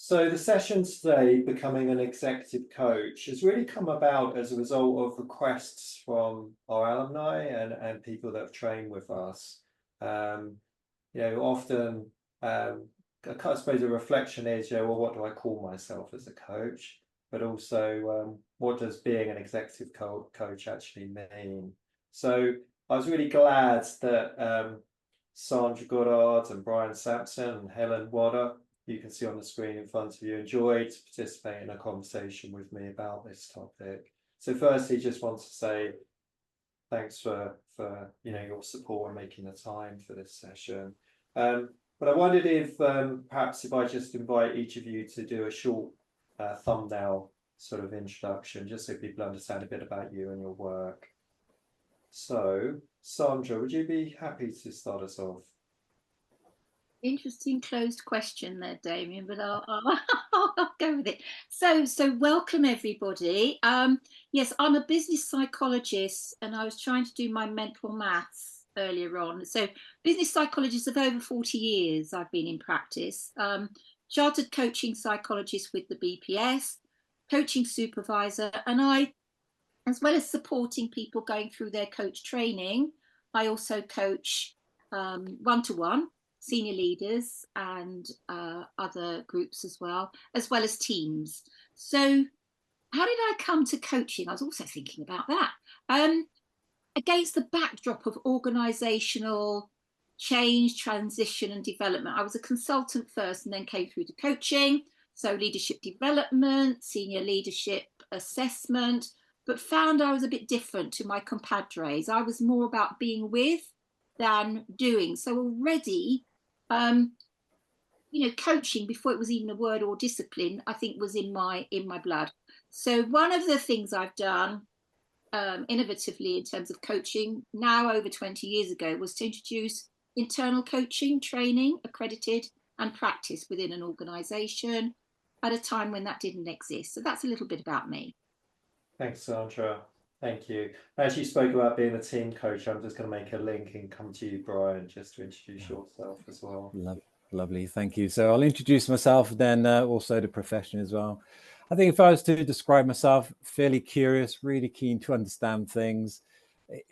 So the session today, becoming an executive coach, has really come about as a result of requests from our alumni and people that have trained with us. Um, Often, I suppose a reflection is, well, what do I call myself as a coach? But also, what does being an executive coach actually mean? So I was really glad that Sandra Goddard and Bryan Sampson and Helen Wada, you can see on the screen in front of you, enjoyed participating in a conversation with me about this topic. So firstly, just want to say thanks for your support and making the time for this session. But I wondered if perhaps if I just invite each of you to do a short thumbnail sort of introduction, just so people understand a bit about you and your work. So, Sandra, would you be happy to start us off? Interesting closed question there, Damion, but I'll go with it. So welcome everybody. Yes, I'm a business psychologist, and I was trying to do my mental maths earlier on. So business psychologist of over 40 years I've been in practice. Chartered coaching psychologist with the BPS, coaching supervisor, and I, as well as supporting people going through their coach training, I also coach one-to-one senior leaders and other groups as well as teams. So how did I come to coaching? I was also thinking about that. Against the backdrop of organizational change, transition and development. I was a consultant first and then came through to coaching. So leadership development, senior leadership assessment, but found I was a bit different to my compadres. I was more about being with than doing. So already, coaching, before it was even a word or discipline, I think was in my blood. So one of the things I've done innovatively in terms of coaching now over 20 years ago was to introduce internal coaching training, accredited and practice within an organization at a time when that didn't exist. So that's a little bit about me. Thanks, Sandra. Thank you. As you spoke about being a team coach, I'm just going to make a link and come to you, Bryan, just to introduce yourself as well. Lovely, thank you. So I'll introduce myself, then also the profession as well. I think if I was to describe myself, fairly curious, really keen to understand things,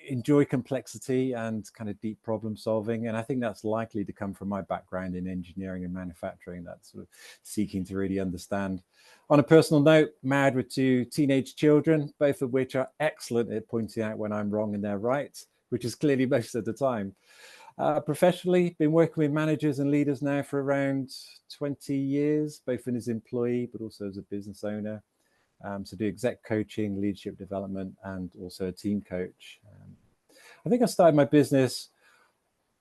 enjoy complexity and kind of deep problem solving. And I think that's likely to come from my background in engineering and manufacturing, that sort of seeking to really understand. On a personal note, married with 2 teenage children, both of which are excellent at pointing out when I'm wrong and they're right, which is clearly most of the time. Professionally, been working with managers and leaders now for around 20 years, both as an employee, but also as a business owner. So do exec coaching, leadership development, and also a team coach. I think I started my business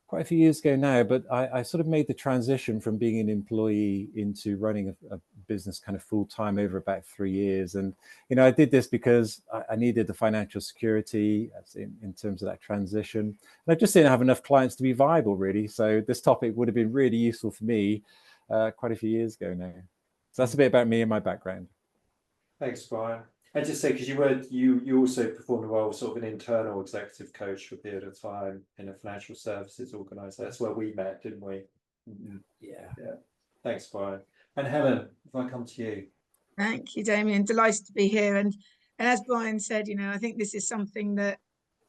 quite a few years ago now, but I sort of made the transition from being an employee into running a business kind of full time over about 3 years. And, I did this because I needed the financial security in terms of that transition. And I just didn't have enough clients to be viable, really. So this topic would have been really useful for me quite a few years ago now. So that's a bit about me and my background. Thanks, Bryan. And just say, because you also performed a role, sort of an internal executive coach for a period of time in a financial services organisation. That's where we met, didn't we? Yeah. Thanks, Bryan. And Helen, if I come to you. Thank you, Damion. Delighted to be here. And as Bryan said, I think this is something that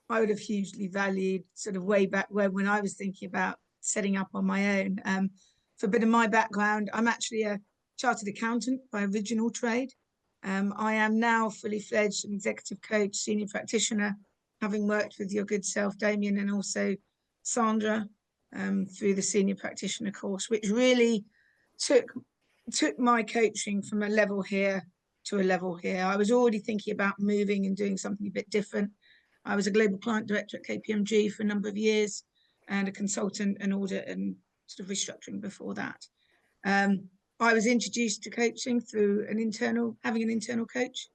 I would have hugely valued sort of way back when I was thinking about setting up on my own. For a bit of my background, I'm actually a chartered accountant by original trade. I am now fully fledged an executive coach, senior practitioner, having worked with your good self, Damion, and also Sandra through the senior practitioner course, which really took my coaching from a level here to a level here. I was already thinking about moving and doing something a bit different. I was a global client director at KPMG for a number of years and a consultant and audit and sort of restructuring before that. I was introduced to coaching through having an internal coach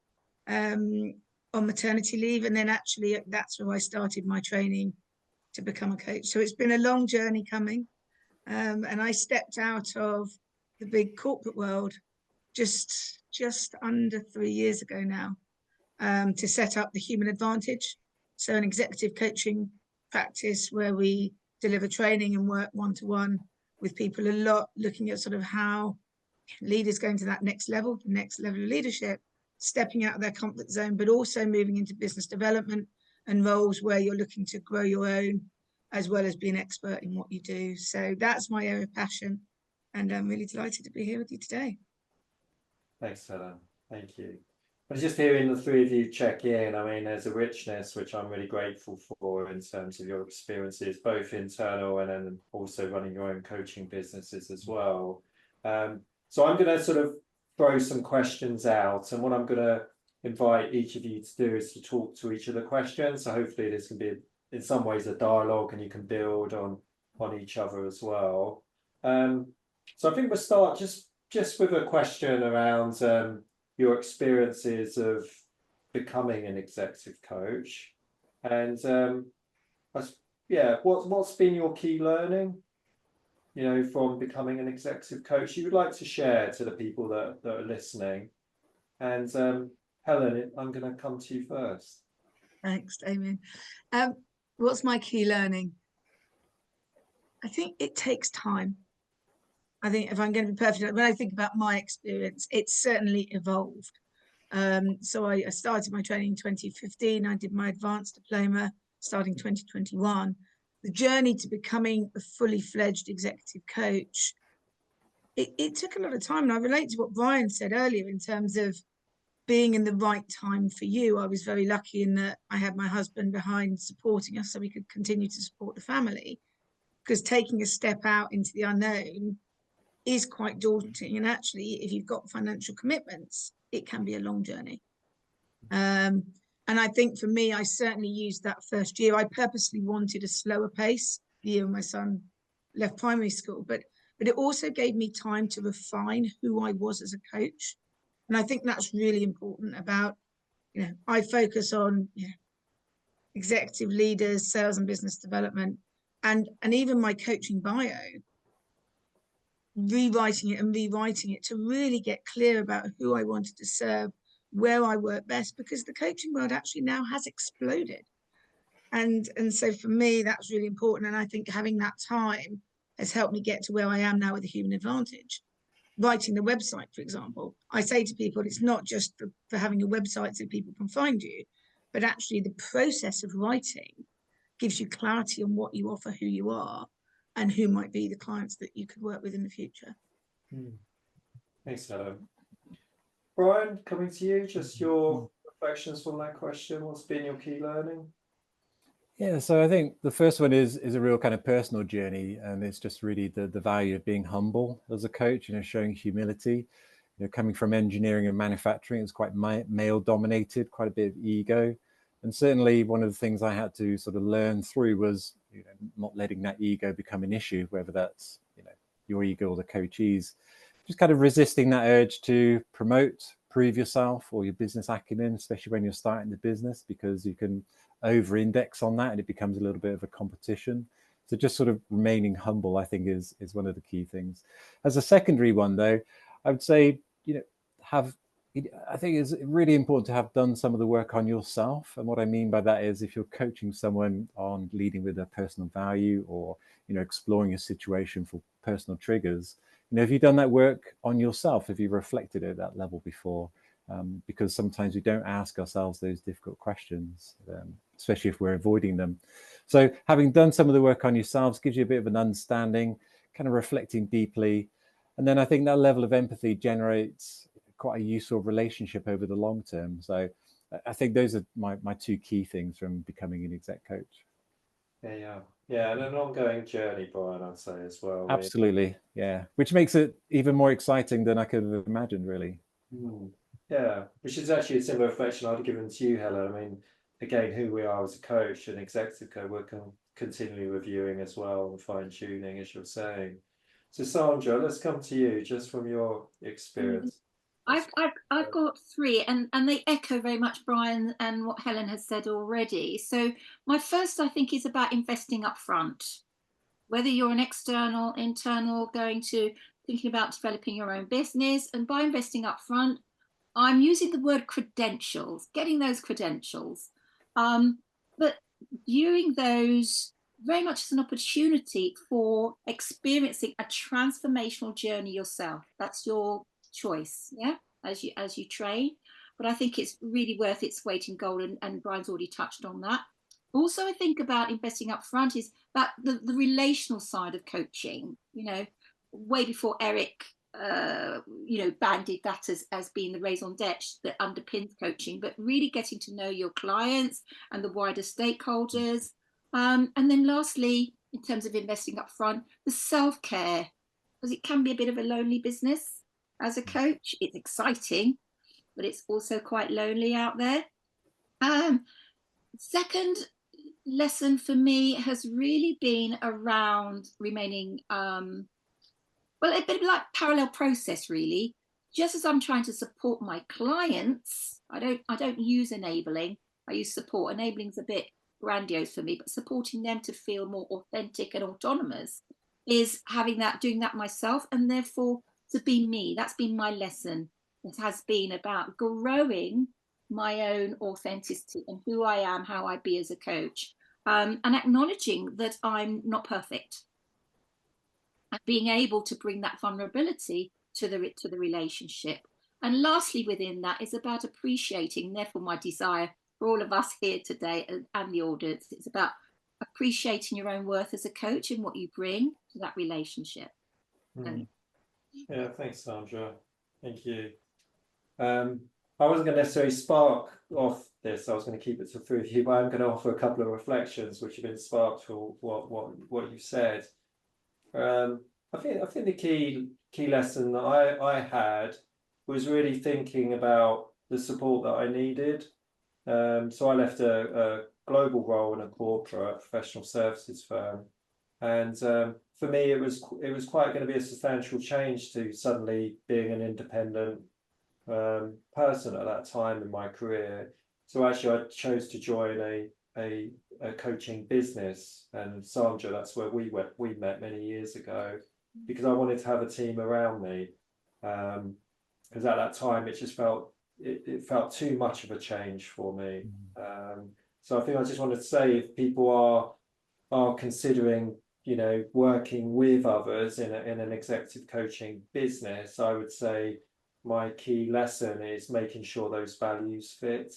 on maternity leave. And then actually that's where I started my training to become a coach. So it's been a long journey coming. And I stepped out of the big corporate world just under 3 years ago now to set up the Human Advantage. So an executive coaching practice where we deliver training and work one-to-one with people, a lot looking at sort of how leaders going to that next level, the next level of leadership, stepping out of their comfort zone, but also moving into business development and roles where you're looking to grow your own, as well as be an expert in what you do. So that's my area of passion, and I'm really delighted to be here with you today. Thanks, Helen. Thank you. I was just hearing the three of you check in. I mean, there's a richness which I'm really grateful for in terms of your experiences, both internal and then also running your own coaching businesses as well. So I'm going to sort of throw some questions out, and what I'm going to invite each of you to do is to talk to each of the questions. So hopefully this can be in some ways a dialogue, and you can build on each other as well. So I think we'll start just with a question around your experiences of becoming an executive coach, and what's been your key learning, from becoming an executive coach you would like to share to the people that are listening. And Helen, I'm going to come to you first. Thanks, Damion. What's my key learning? I think it takes time. I think, if I'm going to be perfect, when I think about my experience, it's certainly evolved. So I started my training in 2015. I did my advanced diploma starting 2021. The journey to becoming a fully fledged executive coach, it took a lot of time. And I relate to what Bryan said earlier in terms of being in the right time for you. I was very lucky in that I had my husband behind supporting us so we could continue to support the family, because taking a step out into the unknown is quite daunting. And actually, if you've got financial commitments, it can be a long journey. And I think for me, I certainly used that first year. I purposely wanted a slower pace the year my son left primary school, but it also gave me time to refine who I was as a coach. And I think that's really important about, I focus on executive leaders, sales and business development, and even my coaching bio, rewriting it to really get clear about who I wanted to serve, where I work best, because the coaching world actually now has exploded. And so for me, that's really important. And I think having that time has helped me get to where I am now with a human advantage. Writing the website, for example, I say to people, it's not just for having a website so people can find you, but actually the process of writing gives you clarity on what you offer, who you are, and who might be the clients that you could work with in the future. Thanks, Helen. Bryan, coming to you, just your reflections from that question. What's been your key learning? Yeah, so I think the first one is a real kind of personal journey, and it's just really the value of being humble as a coach, showing humility. Coming from engineering and manufacturing, it's quite male dominated, quite a bit of ego. And certainly one of the things I had to sort of learn through was not letting that ego become an issue, whether that's your ego or the coachee's. Just kind of resisting that urge to prove yourself or your business acumen, especially when you're starting the business, because you can over-index on that and it becomes a little bit of a competition. So just sort of remaining humble, I think, is one of the key things. As a secondary one, though, I would say, I think it's really important to have done some of the work on yourself. And what I mean by that is, if you're coaching someone on leading with a personal value, or exploring a situation for personal triggers, have you done that work on yourself? Have you reflected at that level before? Because sometimes we don't ask ourselves those difficult questions, especially if we're avoiding them. So having done some of the work on yourselves gives you a bit of an understanding, kind of reflecting deeply. And then I think that level of empathy generates quite a useful relationship over the long term. So I think those are my two key things from becoming an exec coach. Yeah, and an ongoing journey, Bryan, I'd say as well. Absolutely, yeah. Which makes it even more exciting than I could have imagined, really. Yeah, which is actually a similar reflection I'd given to you, Helen. I mean, again, who we are as a coach and executive coach, we're continually reviewing as well and fine-tuning, as you're saying. So Sandra, let's come to you, just from your experience. I've got three, and they echo very much Bryan and what Helen has said already. So my first, I think, is about investing up front. Whether you're an external, internal, thinking about developing your own business, and by investing up front, I'm using the word credentials, getting those credentials, but viewing those very much as an opportunity for experiencing a transformational journey yourself. That's your choice, yeah, as you train. But I think it's really worth its weight in gold, and Bryan's already touched on that. Also, I think about investing up front is about the relational side of coaching, way before Eric bandied that as being the raison d'etre that underpins coaching, but really getting to know your clients and the wider stakeholders. And then lastly, in terms of investing up front, the self-care, because it can be a bit of a lonely business as a coach. It's exciting, but it's also quite lonely out there. Second lesson for me has really been around remaining a bit like parallel process, really. Just as I'm trying to support my clients, I don't use enabling, I use support. Enabling's a bit grandiose for me, but supporting them to feel more authentic and autonomous is doing that myself, and therefore to be me. That's been my lesson. It has been about growing my own authenticity and who I am, how I be as a coach, and acknowledging that I'm not perfect, and being able to bring that vulnerability to the relationship. And lastly, within that is about appreciating, therefore my desire for all of us here today and the audience, it's about appreciating your own worth as a coach and what you bring to that relationship. Yeah, thanks, Sandra. Thank you. I wasn't going to necessarily spark off this. I was going to keep it to three of you, but I'm going to offer a couple of reflections which have been sparked for what you said. I think the key lesson that I had was really thinking about the support that I needed. So I left a global role in a corporate professional services firm, and for me it was quite going to be a substantial change to suddenly being an independent person at that time in my career. So actually I chose to join a coaching business, and Sandra, that's where we met many years ago, because I wanted to have a team around me, because at that time it just felt too much of a change for me. So I think I just wanted to say, if people are considering working with others in an executive coaching business, I would say my key lesson is making sure those values fit,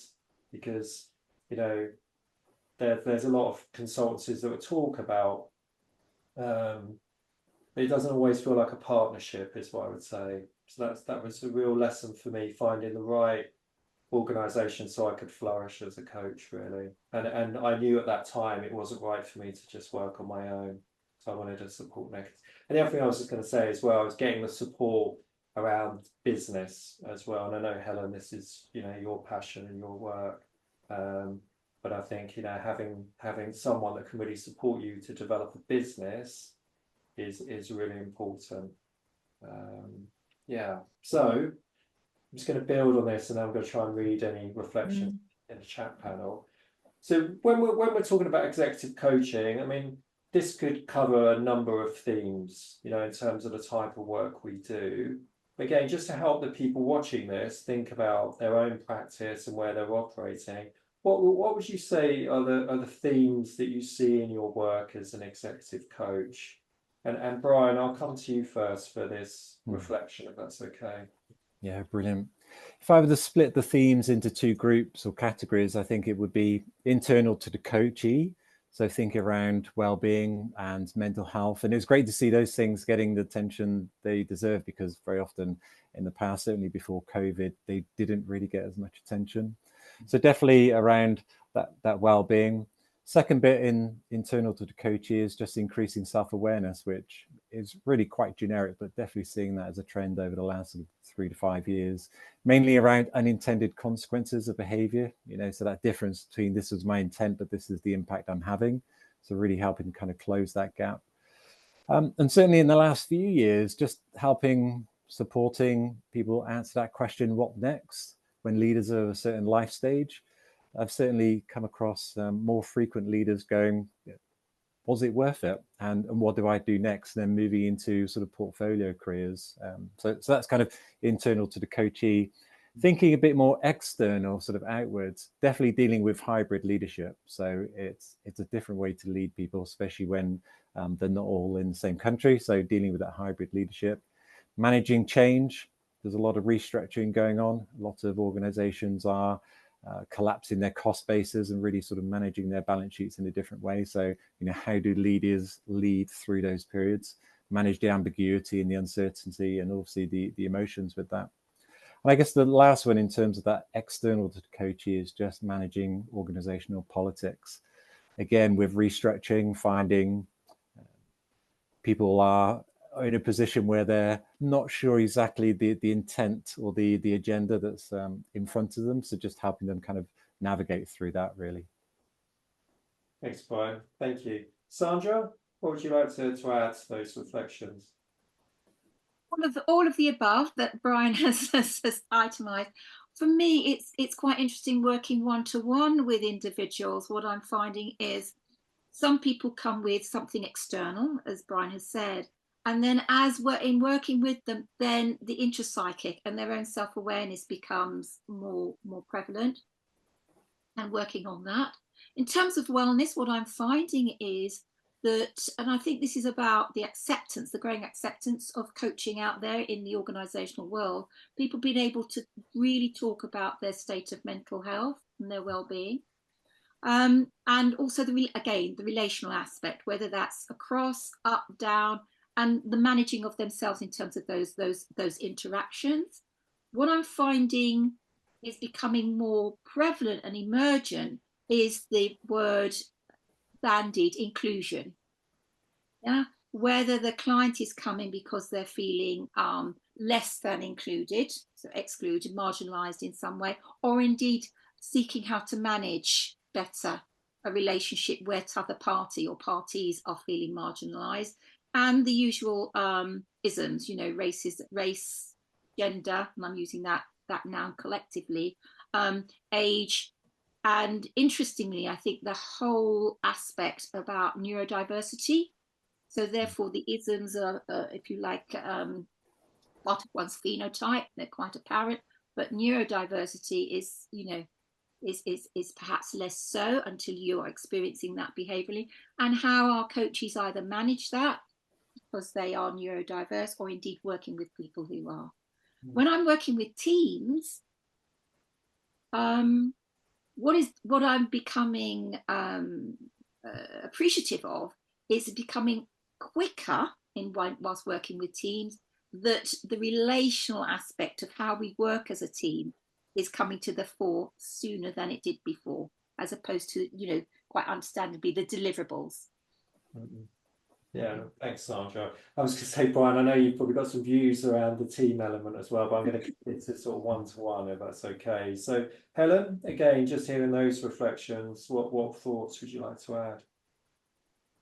because there's a lot of consultancies that will talk about it doesn't always feel like a partnership, is what I would say. So that was a real lesson for me, finding the right organization so I could flourish as a coach, really. And I knew at that time it wasn't right for me to just work on my own, so I wanted to support next. And the other thing I was just going to say as well is getting the support around business as well. And I know, Helen, this is your passion and your work, but I think having someone that can really support you to develop a business is really important. So I'm just going to build on this, and I'm going to try and read any reflection in the chat panel. So when we're talking about executive coaching, I mean, this could cover a number of themes, in terms of the type of work we do. But again, just to help the people watching this think about their own practice and where they're operating, what would you say are the themes that you see in your work as an executive coach? And Bryan, I'll come to you first for this reflection, if that's okay. Yeah, brilliant. If I were to split the themes into two groups or categories, I think it would be internal to the coachee. So think around well-being and mental health. And it was great to see those things getting the attention they deserve, because very often in the past, certainly before COVID, they didn't really get as much attention. So definitely around that well-being. Second bit internal to the coachee is just increasing self-awareness, which is really quite generic, but definitely seeing that as a trend over the last 3 to 5 years, mainly around unintended consequences of behavior, so that difference between this was my intent, but this is the impact I'm having. So really helping kind of close that gap. And certainly in the last few years, just supporting people answer that question, what next, when leaders are at a certain life stage. I've certainly come across more frequent leaders going, was it worth it? And what do I do next? And then moving into sort of portfolio careers. So that's kind of internal to the coachee. Thinking a bit more external, sort of outwards, definitely dealing with hybrid leadership. So it's a different way to lead people, especially when they're not all in the same country. So dealing with that hybrid leadership, managing change. There's a lot of restructuring going on. Lots of organizations are collapsing their cost bases and really sort of managing their balance sheets in a different way. So, how do leaders lead through those periods, manage the ambiguity and the uncertainty, and obviously the emotions with that. And I guess the last one in terms of that external to coaching is just managing organizational politics. Again, with restructuring, finding people are in a position where they're not sure exactly the intent or the agenda that's in front of them. So just helping them kind of navigate through that, really. Thanks, Bryan. Thank you. Sandra, what would you like to add to those reflections? All of the above that Bryan has itemised. For me, it's quite interesting working one-to-one with individuals. What I'm finding is some people come with something external, as Bryan has said, and then as we're in working with them, then the intrapsychic and their own self-awareness becomes more prevalent, and working on that. In terms of wellness, what I'm finding is that, and I think this is about the acceptance, the growing acceptance of coaching out there in the organizational world, people being able to really talk about their state of mental health and their well-being. And also the relational aspect, whether that's across, up, down, and the managing of themselves in terms of those interactions. What I'm finding is becoming more prevalent and emergent is the word bandied inclusion. Yeah, whether the client is coming because they're feeling less than included, so excluded, marginalized in some way, or indeed seeking how to manage better a relationship where t'other party or parties are feeling marginalized, and the usual isms, race, gender, and I'm using that noun collectively, age. And interestingly, I think the whole aspect about neurodiversity. So therefore, the isms are, if you like, part of one's phenotype. They're quite apparent, but neurodiversity is, is perhaps less so until you're experiencing that behaviourally. And how our coaches either manage that because they are neurodiverse, or indeed working with people who are. When I'm working with teams, what I'm becoming appreciative of is becoming quicker whilst working with teams, that the relational aspect of how we work as a team is coming to the fore sooner than it did before, as opposed to, quite understandably, the deliverables. Yeah, thanks, Sandra. I was going to say, Bryan, I know you've probably got some views around the team element as well, but I'm going to keep it to sort of one-to-one, if that's okay. So, Helen, again, just hearing those reflections, what thoughts would you like to add?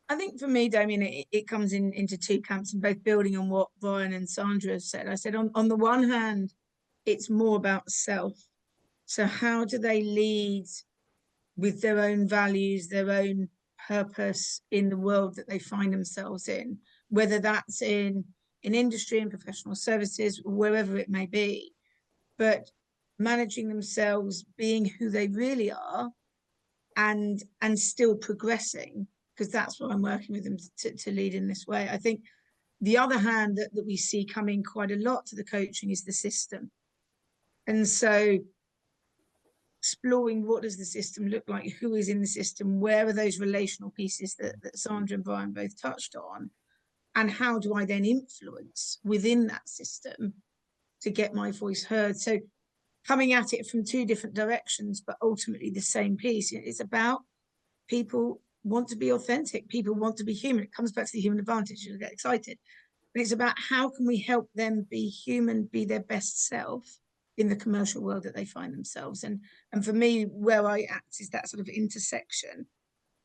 I think for me, Damion, it comes into two camps, and both building on what Bryan and Sandra have said. I said, on the one hand, it's more about self. So how do they lead with their own values, their own purpose in the world that they find themselves in, whether that's in industry and professional services, wherever it may be, but managing themselves, being who they really are, and still progressing, because that's what I'm working with them to lead in this way. I think the other hand that we see coming quite a lot to the coaching is the system. And so exploring, what does the system look like, who is in the system, where are those relational pieces that Sandra and Bryan both touched on, and how do I then influence within that system to get my voice heard? So coming at it from two different directions, but ultimately the same piece. It's about people want to be authentic, people want to be human. It comes back to the human advantage, you'll get excited. But it's about how can we help them be human, be their best self in the commercial world that they find themselves. And for me, where I act is that sort of intersection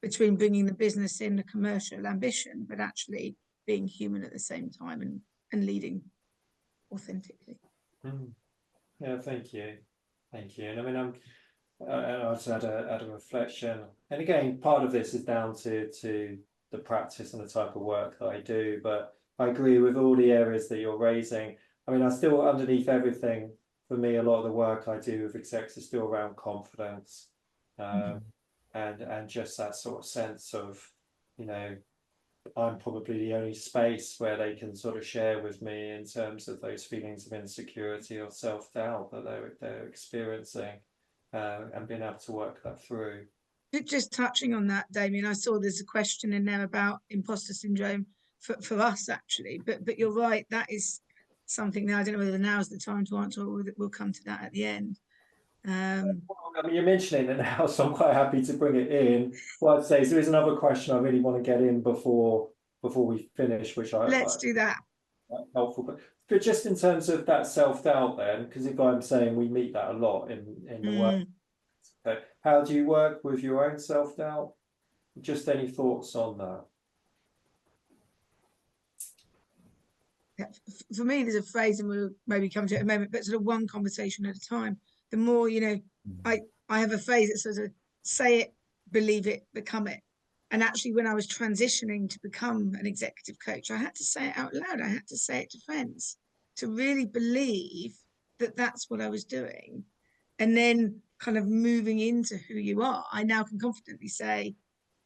between bringing the business in, the commercial ambition, but actually being human at the same time and leading authentically. Yeah, thank you. And I mean, I just had a reflection. And again, part of this is down to the practice and the type of work that I do, but I agree with all the areas that you're raising. I mean, I still, underneath everything for me, a lot of the work I do with execs is still around confidence, and just that sort of sense of, you know, I'm probably the only space where they can sort of share with me in terms of those feelings of insecurity or self-doubt that they're experiencing, and being able to work that through. Just touching on that, Damion, I saw there's a question in there about imposter syndrome for us, actually. But you're right, that is something that I don't know whether now's the time to answer, or we'll come to that at the end. I mean, you're mentioning it now, so I'm quite happy to bring it in. What I'd say is there is another question I really want to get in before we finish, which Let's do that. Helpful, but just in terms of that self-doubt, then, because if I'm saying we meet that a lot in the work. How do you work with your own self-doubt? Just any thoughts on that? Yeah, for me, there's a phrase, and we'll maybe come to it in a moment, but sort of one conversation at a time. The more, you know, I have a phrase that says, say it, believe it, become it. And actually, when I was transitioning to become an executive coach, I had to say it out loud. I had to say it to friends to really believe that that's what I was doing. And then kind of moving into who you are, I now can confidently say,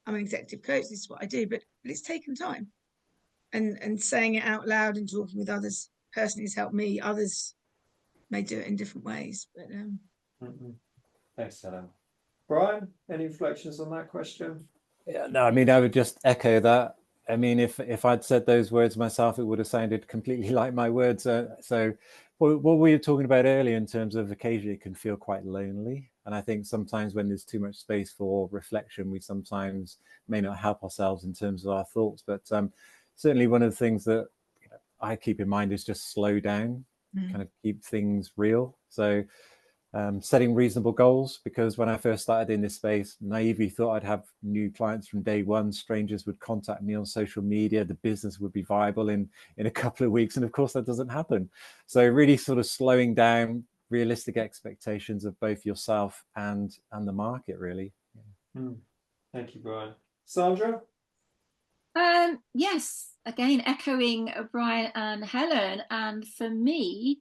I'm an executive coach, this is what I do, but it's taken time. And saying it out loud and talking with others personally has helped me. Others may do it in different ways, but Thanks, Helen. Bryan, any reflections on that question? Yeah, no, I mean, I would just echo that. I mean, if I'd said those words myself, it would have sounded completely like my words. So what we were talking about earlier in terms of occasionally it can feel quite lonely. And I think sometimes when there's too much space for reflection, we sometimes may not help ourselves in terms of our thoughts. But certainly one of the things that I keep in mind is just slow down, kind of keep things real. So setting reasonable goals, because when I first started in this space, naively thought I'd have new clients from day one. Strangers would contact me on social media. The business would be viable in a couple of weeks. And of course, that doesn't happen. So really sort of slowing down realistic expectations of both yourself and the market, really. Thank you, Bryan. Sandra? Yes, again, echoing Bryan and Helen. And for me,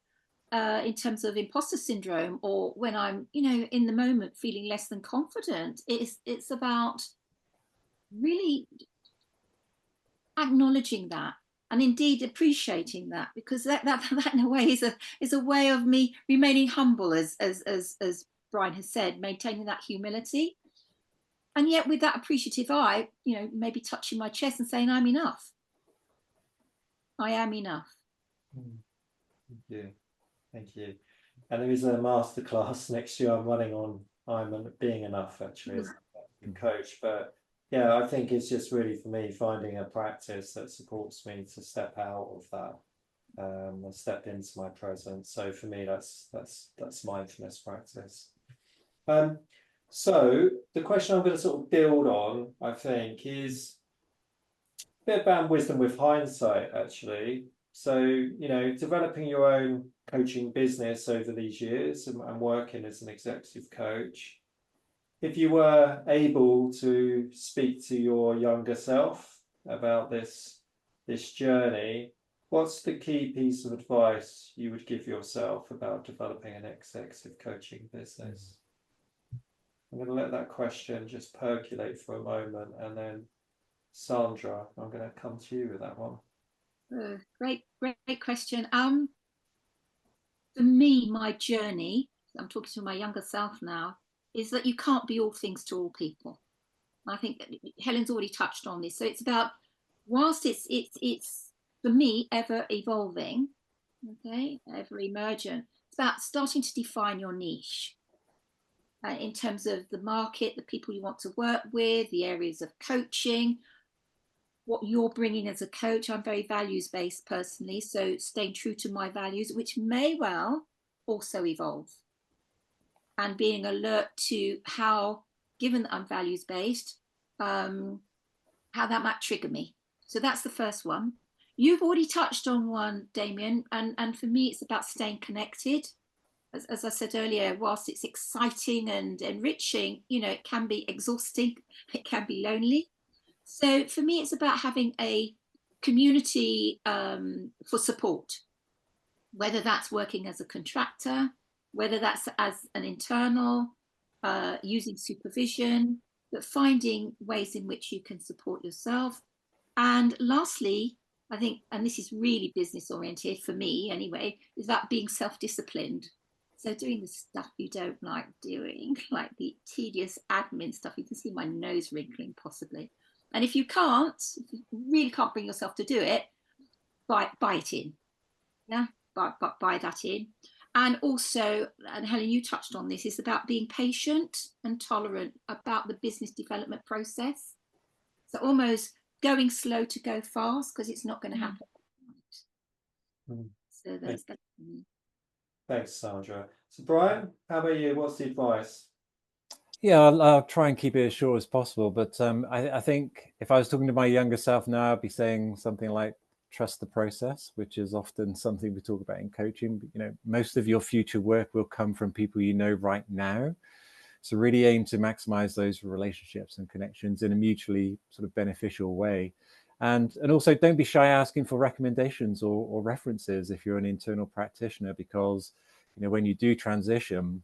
in terms of imposter syndrome, or when I'm, you know, in the moment feeling less than confident, it's about really acknowledging that and indeed appreciating that, because that in a way is a way of me remaining humble, as Bryan has said, maintaining that humility, and yet with that appreciative eye, you know, maybe touching my chest and saying, I'm enough. I am enough. Thank you. Thank you. And there is a masterclass next year I'm running on being enough, actually, as a coach. But yeah, I think it's just really, for me, finding a practice that supports me to step out of that, and step into my presence. So for me, that's mindfulness practice. So the question I'm going to sort of build on, I think, is a bit about wisdom with hindsight, actually. So, you know, developing your own coaching business over these years and working as an executive coach, if you were able to speak to your younger self about this journey, what's the key piece of advice you would give yourself about developing an executive coaching business? I'm going to let that question just percolate for a moment, and then Sandra, I'm going to come to you with that one. Great question. For me, my journey, I'm talking to my younger self now, is that you can't be all things to all people. I think Helen's already touched on this. So it's about, whilst it's for me ever evolving, okay, ever emergent, it's about starting to define your niche in terms of the market, the people you want to work with, the areas of coaching, what you're bringing as a coach. I'm very values-based personally, so staying true to my values, which may well also evolve, and being alert to how, given that I'm values-based, how that might trigger me. So that's the first one. You've already touched on one, Damion, and for me, it's about staying connected. As I said earlier, whilst it's exciting and enriching, you know, it can be exhausting, it can be lonely. So for me, it's about having a community for support, whether that's working as a contractor, whether that's as an internal, using supervision, but finding ways in which you can support yourself. And lastly, I think, and this is really business oriented for me anyway, is that being self-disciplined. So doing the stuff you don't like doing, like the tedious admin stuff, you can see my nose wrinkling possibly. And if you really can't bring yourself to do it, buy it in. Yeah, buy that in. And also, and Helen, you touched on this, is about being patient and tolerant about the business development process. So almost going slow to go fast, because it's not going to happen. So that's that. Thanks, Sandra. So Bryan, how about you? What's the advice? Yeah, I'll try and keep it as short as possible. But I think if I was talking to my younger self now, I'd be saying something like, trust the process, which is often something we talk about in coaching. You know, most of your future work will come from people you know right now. So really aim to maximize those relationships and connections in a mutually sort of beneficial way. And also don't be shy asking for recommendations or references if you're an internal practitioner, because, you know, when you do transition,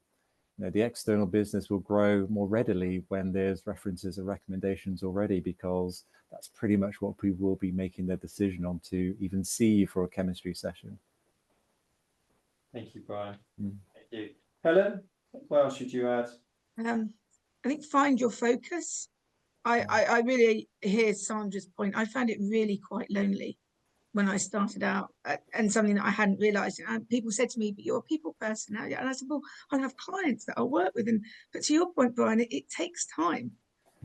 you know, the external business will grow more readily when there's references and recommendations already, because that's pretty much what people will be making their decision on to even see you for a chemistry session. Thank you, Bryan. Thank you. Helen, what else should you add? I think find your focus. I really hear Sandra's point. I found it really quite lonely when I started out, and something that I hadn't realized. And people said to me, but you're a people person now. And I said, well, I'll have clients that I'll work with. But to your point, Bryan, it takes time.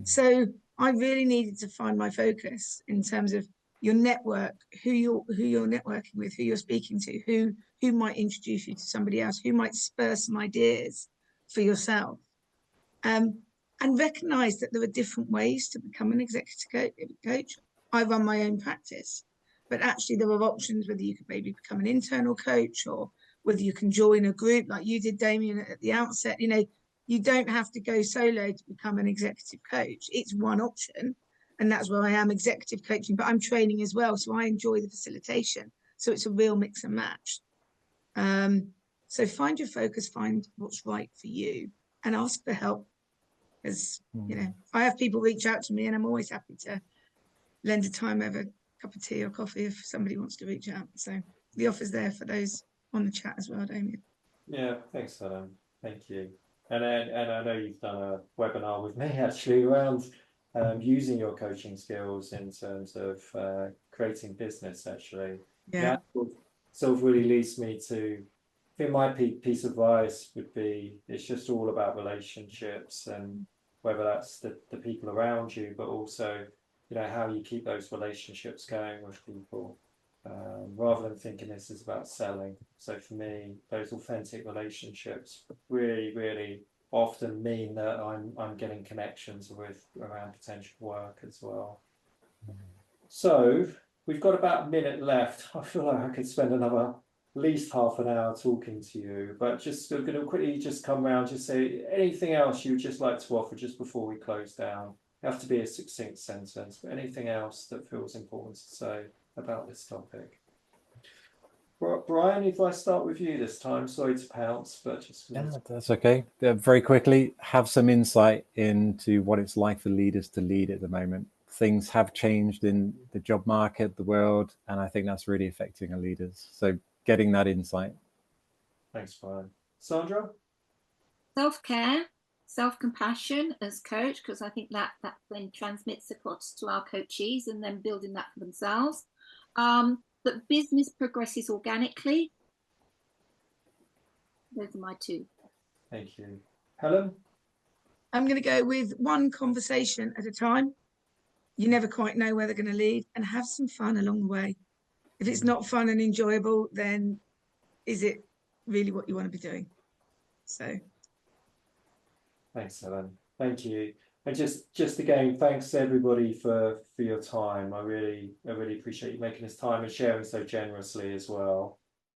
So I really needed to find my focus in terms of your network, who you're networking with, who you're speaking to, who might introduce you to somebody else, who might spur some ideas for yourself. And recognize that there are different ways to become an executive coach. I run my own practice, but actually there are options, whether you could maybe become an internal coach, or whether you can join a group like you did, Damion, at the outset. You know, you don't have to go solo to become an executive coach. It's one option, and that's where I am executive coaching, but I'm training as well. So I enjoy the facilitation. So it's a real mix and match. So find your focus, find what's right for you, and ask for help. Because, you know, I have people reach out to me, and I'm always happy to lend a time over a cup of tea or coffee if somebody wants to reach out. So the offer's there for those on the chat as well, Damion. Yeah, thanks, Helen. Thank you. And I know you've done a webinar with me actually around using your coaching skills in terms of creating business, actually. Yeah. That sort of really leads me to, I think my piece of advice would be, it's just all about relationships, and whether that's the people around you, but also, you know, how you keep those relationships going with people, rather than thinking this is about selling. So for me, those authentic relationships really, really often mean that I'm getting connections with around potential work as well. So we've got about a minute left. I feel like I could spend another at least half an hour talking to you, but just going to quickly just come around, just say anything else you would just like to offer just before we close down. You have to be a succinct sentence, but anything else that feels important to say about this topic. Bryan, if I start with you this time, sorry to pounce, but just... Yeah, that's okay. Very quickly, have some insight into what it's like for leaders to lead at the moment. Things have changed in the job market, the world, and I think that's really affecting our leaders. So getting that insight. Thanks, Bryan. Sandra? Self-care, self-compassion as coach, because I think that then transmits across to our coachees, and then building that for themselves. But business progresses organically. Those are my two. Thank you. Helen? I'm going to go with one conversation at a time. You never quite know where they're going to lead, and have some fun along the way. If it's not fun and enjoyable, then is it really what you want to be doing? So Thanks, Helen. Thank you. And just again, thanks everybody for your time. I really appreciate you making this time and sharing so generously as well.